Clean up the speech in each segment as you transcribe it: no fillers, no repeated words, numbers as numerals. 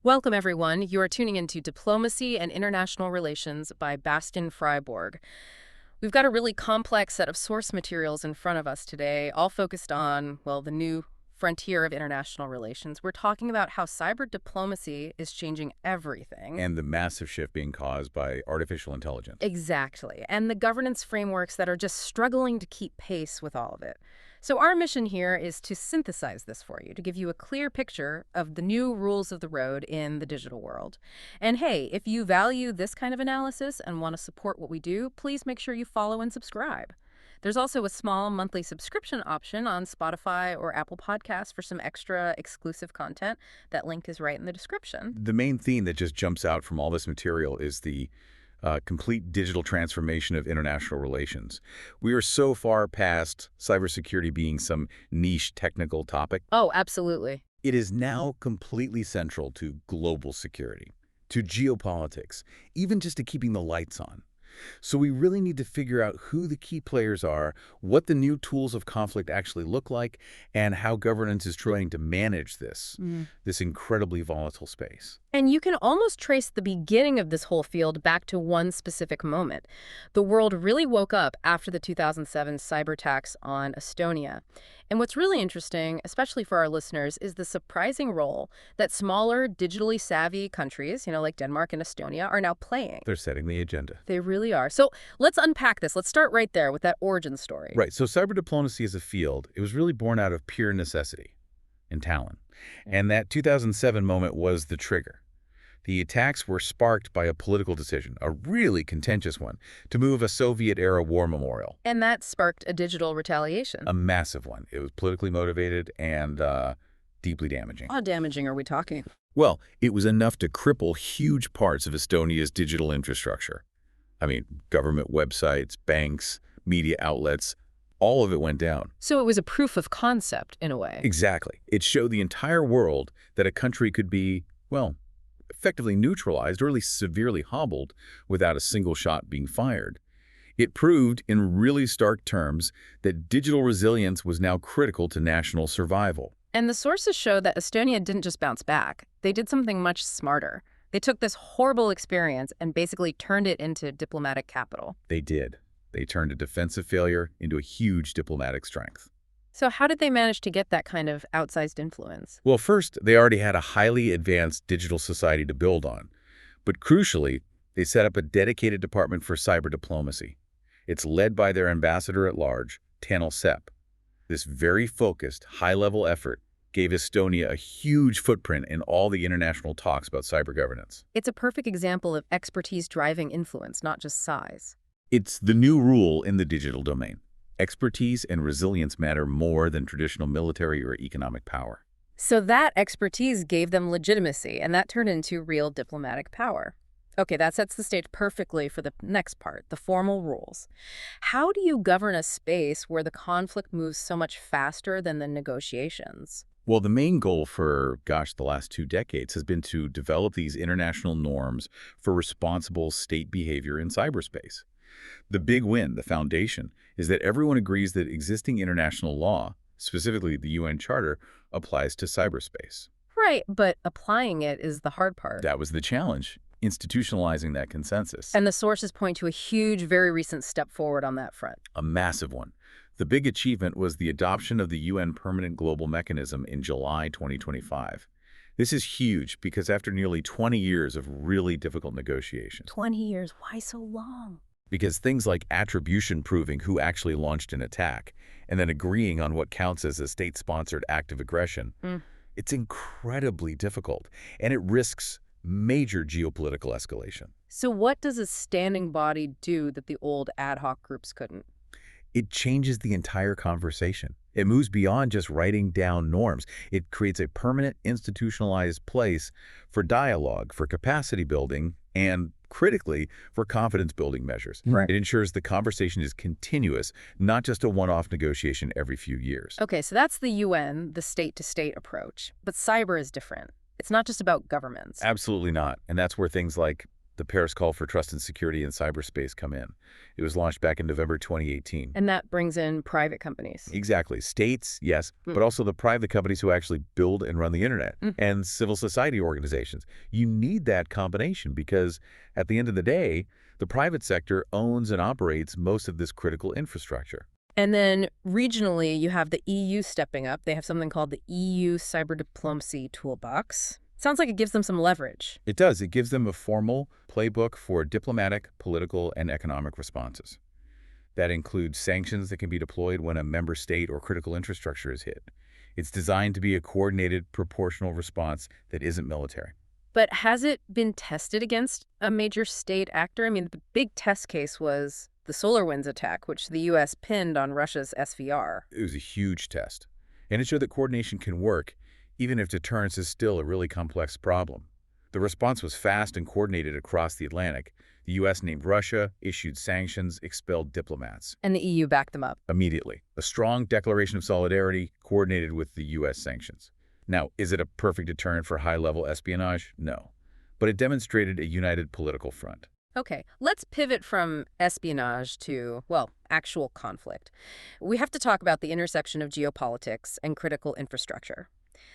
Welcome, everyone. You are tuning into Diplomacy and International Relations by Bastian Freiborg. We've got a really complex set of source materials in front of us today, all focused on, well, the new frontier of international relations. We're talking about how cyber diplomacy is changing everything. And the massive shift being caused by artificial intelligence. Exactly. And the governance frameworks that are just struggling to keep pace with all of it. So our mission here is to synthesize this for you, to give you a clear picture of the new rules of the road in the digital world. And hey, if you value this kind of analysis and want to support what we do, please make sure you follow and subscribe. There's also a small monthly subscription option on Spotify or Apple Podcasts for some extra exclusive content. That link is right in the description. The main theme that just jumps out from all this material is the complete digital transformation of international relations. We are so far past cybersecurity being some niche technical topic. Oh, absolutely. It is now completely central to global security, to geopolitics, even just to keeping the lights on. So we really need to figure out who the key players are, what the new tools of conflict actually look like, and how governance is trying to manage this incredibly volatile space. And you can almost trace the beginning of this whole field back to one specific moment. The world really woke up after the 2007 cyber attacks on Estonia. And what's really interesting, especially for our listeners, is the surprising role that smaller, digitally savvy countries, like Denmark and Estonia, are now playing. They're setting the agenda. They really are. So let's unpack this. Let's start right there with that origin story. Right. So cyber diplomacy as a field, it was really born out of pure necessity in Tallinn. And that 2007 moment was the trigger. The attacks were sparked by a political decision, a really contentious one, to move a Soviet-era war memorial. And that sparked a digital retaliation. A massive one. It was politically motivated and deeply damaging. How damaging are we talking? Well, it was enough to cripple huge parts of Estonia's digital infrastructure. I mean, government websites, banks, media outlets, all of it went down. So it was a proof of concept, in a way. Exactly. It showed the entire world that a country could be, well, effectively neutralized or at least severely hobbled without a single shot being fired. It proved in really stark terms that digital resilience was now critical to national survival. And the sources show that Estonia didn't just bounce back. They did something much smarter. They took this horrible experience and basically turned it into diplomatic capital. They did. They turned a defensive failure into a huge diplomatic strength. So how did they manage to get that kind of outsized influence? Well, first, they already had a highly advanced digital society to build on. But crucially, they set up a dedicated department for cyber diplomacy. It's led by their ambassador at large, Tallinn Mechanism. This very focused, high-level effort gave Estonia a huge footprint in all the international talks about cyber governance. It's a perfect example of expertise driving influence, not just size. It's the new rule in the digital domain. Expertise and resilience matter more than traditional military or economic power. So that expertise gave them legitimacy, and that turned into real diplomatic power. Okay, that sets the stage perfectly for the next part, the formal rules. How do you govern a space where the conflict moves so much faster than the negotiations? Well, the main goal for, the last 2 decades has been to develop these international norms for responsible state behavior in cyberspace. The big win, the foundation, is that everyone agrees that existing international law, specifically the UN Charter, applies to cyberspace. Right, but applying it is the hard part. That was the challenge, institutionalizing that consensus. And the sources point to a huge, very recent step forward on that front. A massive one. The big achievement was the adoption of the UN Permanent Global Mechanism in July 2025. This is huge because after nearly 20 years of really difficult negotiations. 20 years? Why so long? Because things like attribution proving who actually launched an attack and then agreeing on what counts as a state-sponsored act of aggression, it's incredibly difficult, and it risks major geopolitical escalation. So what does a standing body do that the old ad hoc groups couldn't? It changes the entire conversation. It moves beyond just writing down norms. It creates a permanent, institutionalized place for dialogue, for capacity building, and critically, for confidence-building measures. Right. It ensures the conversation is continuous, not just a one-off negotiation every few years. Okay, so that's the UN, the state-to-state approach. But cyber is different. It's not just about governments. Absolutely not. And that's where things like the Paris Call for Trust and Security in Cyberspace come in. It was launched back in November 2018. And that brings in private companies. Exactly. States, yes, but also the private companies who actually build and run the internet, and civil society organizations. You need that combination because at the end of the day, the private sector owns and operates most of this critical infrastructure. And then regionally, you have the EU stepping up. They have something called the EU Cyber Diplomacy Toolbox. Sounds like it gives them some leverage. It does. It gives them a formal playbook for diplomatic, political, and economic responses. That includes sanctions that can be deployed when a member state or critical infrastructure is hit. It's designed to be a coordinated, proportional response that isn't military. But has it been tested against a major state actor? I mean, the big test case was the SolarWinds attack, which the U.S. pinned on Russia's SVR. It was a huge test, and it showed that coordination can work, even if deterrence is still a really complex problem. The response was fast and coordinated across the Atlantic. The U.S. named Russia, issued sanctions, expelled diplomats. And the EU backed them up. Immediately. A strong declaration of solidarity coordinated with the U.S. sanctions. Now, is it a perfect deterrent for high-level espionage? No. But it demonstrated a united political front. Okay, let's pivot from espionage to, well, actual conflict. We have to talk about the intersection of geopolitics and critical infrastructure.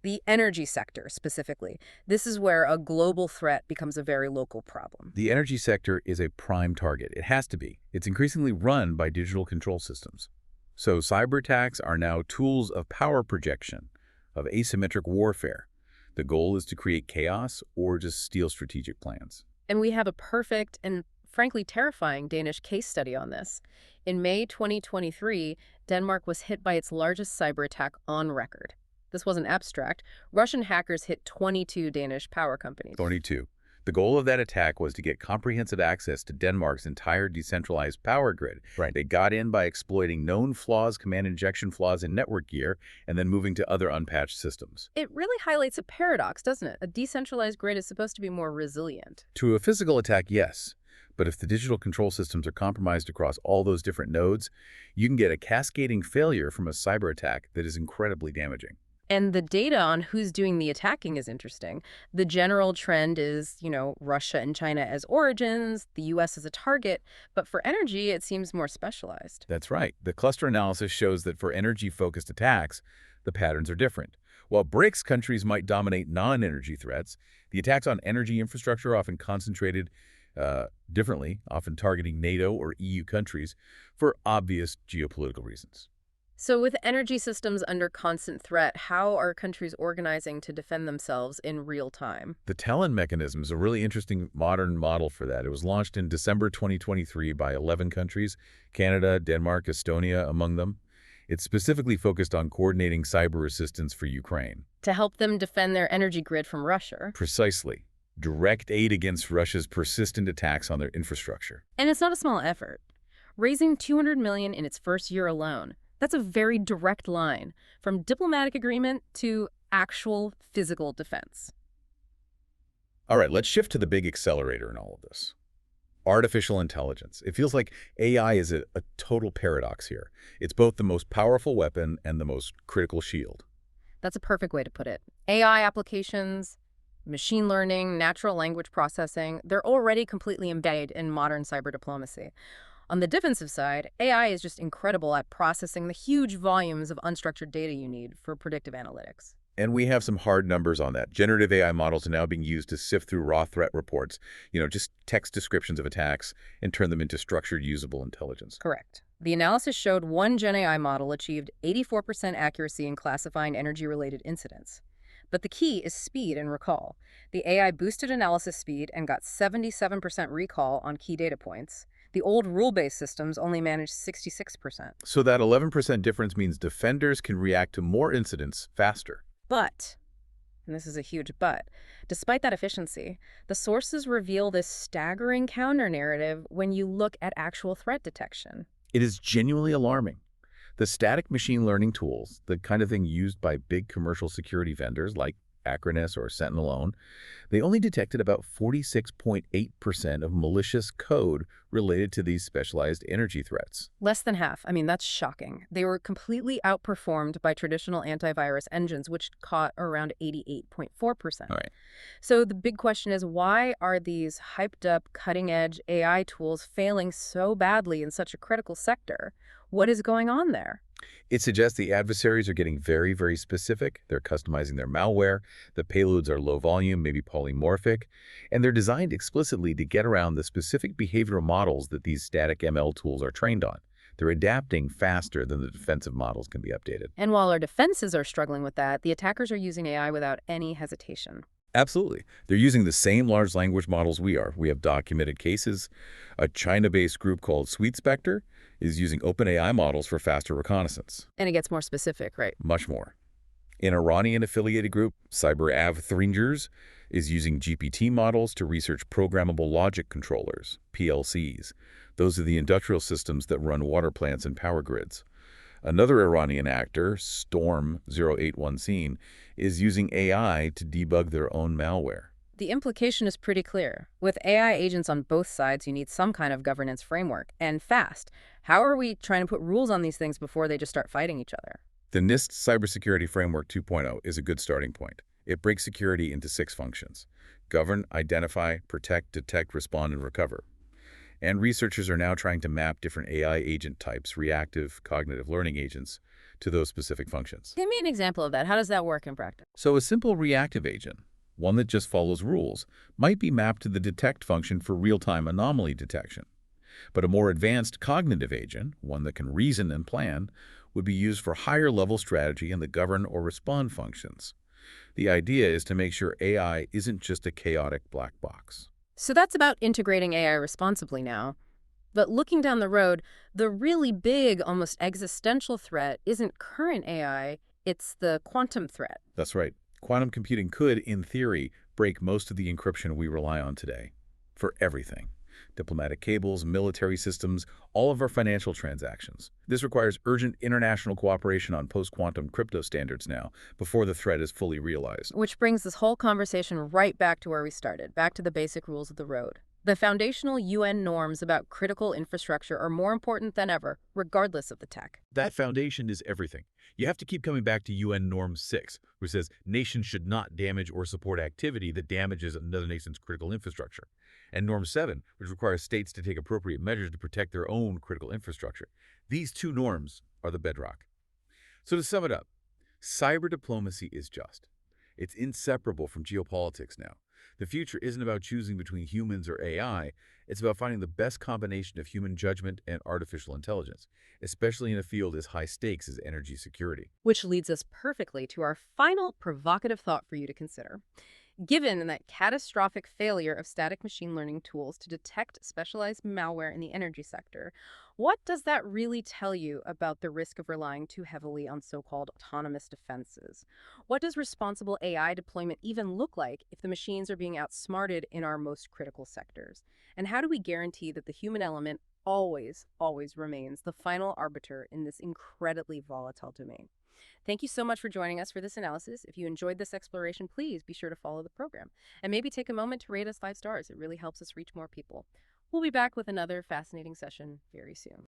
The energy sector, specifically. This is where a global threat becomes a very local problem. The energy sector is a prime target. It has to be. It's increasingly run by digital control systems. So cyber attacks are now tools of power projection, of asymmetric warfare. The goal is to create chaos or just steal strategic plans. And we have a perfect and frankly terrifying Danish case study on this. In May 2023, Denmark was hit by its largest cyber attack on record. This wasn't abstract. Russian hackers hit 22 Danish power companies. 22. The goal of that attack was to get comprehensive access to Denmark's entire decentralized power grid. Right. They got in by exploiting known flaws, command injection flaws in network gear, and then moving to other unpatched systems. It really highlights a paradox, doesn't it? A decentralized grid is supposed to be more resilient. To a physical attack, yes. But if the digital control systems are compromised across all those different nodes, you can get a cascading failure from a cyber attack that is incredibly damaging. And the data on who's doing the attacking is interesting. The general trend is, Russia and China as origins, the U.S. as a target. But for energy, it seems more specialized. That's right. The cluster analysis shows that for energy-focused attacks, the patterns are different. While BRICS countries might dominate non-energy threats, the attacks on energy infrastructure are often concentrated differently, often targeting NATO or EU countries for obvious geopolitical reasons. So with energy systems under constant threat, how are countries organizing to defend themselves in real time? The Tallinn Mechanism is a really interesting modern model for that. It was launched in December 2023 by 11 countries, Canada, Denmark, Estonia among them. It's specifically focused on coordinating cyber assistance for Ukraine. To help them defend their energy grid from Russia. Precisely. Direct aid against Russia's persistent attacks on their infrastructure. And it's not a small effort. Raising $200 million in its first year alone. That's a very direct line from diplomatic agreement to actual physical defense. All right, let's shift to the big accelerator in all of this. Artificial intelligence. It feels like AI is a total paradox here. It's both the most powerful weapon and the most critical shield. That's a perfect way to put it. AI applications, machine learning, natural language processing, they're already completely embedded in modern cyber diplomacy. On the defensive side, AI is just incredible at processing the huge volumes of unstructured data you need for predictive analytics. And we have some hard numbers on that. Generative AI models are now being used to sift through raw threat reports, just text descriptions of attacks, and turn them into structured, usable intelligence. Correct. The analysis showed one Gen AI model achieved 84% accuracy in classifying energy-related incidents. But the key is speed and recall. The AI boosted analysis speed and got 77% recall on key data points. The old rule-based systems only managed 66%. So that 11% difference means defenders can react to more incidents faster. But, and this is a huge but, despite that efficiency, the sources reveal this staggering counter-narrative when you look at actual threat detection. It is genuinely alarming. The static machine learning tools, the kind of thing used by big commercial security vendors like Acronis or Sentinel, they only detected about 46.8% of malicious code related to these specialized energy threats. Less than half. I mean, that's shocking. They were completely outperformed by traditional antivirus engines, which caught around 88.4%. All right. So the big question is, why are these hyped up cutting-edge AI tools failing so badly in such a critical sector? What is going on there? It suggests the adversaries are getting very, very specific. They're customizing their malware. The payloads are low volume, maybe polymorphic, and they're designed explicitly to get around the specific behavioral models that these static ML tools are trained on. They're adapting faster than the defensive models can be updated. And while our defenses are struggling with that, the attackers are using AI without any hesitation. Absolutely. They're using the same large language models we are. We have documented cases. A China-based group called SweetSpectre is using OpenAI models for faster reconnaissance. And it gets more specific, right? Much more. An Iranian-affiliated group, CyberAv is using GPT models to research programmable logic controllers, PLCs. Those are the industrial systems that run water plants and power grids. Another Iranian actor, Storm 081 is using AI to debug their own malware. The implication is pretty clear. With AI agents on both sides, you need some kind of governance framework, and fast. How are we trying to put rules on these things before they just start fighting each other? The NIST Cybersecurity Framework 2.0 is a good starting point. It breaks security into 6 functions: govern, identify, protect, detect, respond, and recover. And researchers are now trying to map different AI agent types, reactive, cognitive learning agents, to those specific functions. Give me an example of that. How does that work in practice? So a simple reactive agent, one that just follows rules, might be mapped to the detect function for real-time anomaly detection. But a more advanced cognitive agent, one that can reason and plan, would be used for higher-level strategy in the govern or respond functions. The idea is to make sure AI isn't just a chaotic black box. So that's about integrating AI responsibly now. But looking down the road, the really big, almost existential threat isn't current AI, it's the quantum threat. That's right. Quantum computing could, in theory, break most of the encryption we rely on today. For everything. Diplomatic cables, military systems, all of our financial transactions. This requires urgent international cooperation on post-quantum crypto standards now, before the threat is fully realized. Which brings this whole conversation right back to where we started, back to the basic rules of the road. The foundational UN norms about critical infrastructure are more important than ever, regardless of the tech. That foundation is everything. You have to keep coming back to UN Norm 6, which says nations should not damage or support activity that damages another nation's critical infrastructure. And Norm 7, which requires states to take appropriate measures to protect their own critical infrastructure. These 2 norms are the bedrock. So to sum it up, cyber diplomacy is just. It's inseparable from geopolitics now. The future isn't about choosing between humans or AI. It's about finding the best combination of human judgment and artificial intelligence, especially in a field as high stakes as energy security. Which leads us perfectly to our final provocative thought for you to consider. Given that catastrophic failure of static machine learning tools to detect specialized malware in the energy sector, what does that really tell you about the risk of relying too heavily on so-called autonomous defenses? What does responsible AI deployment even look like if the machines are being outsmarted in our most critical sectors? And how do we guarantee that the human element always remains the final arbiter in this incredibly volatile domain? Thank you so much for joining us for this analysis. If you enjoyed this exploration, please be sure to follow the program and maybe take a moment to rate us 5 stars. It really helps us reach more people. We'll be back with another fascinating session very soon.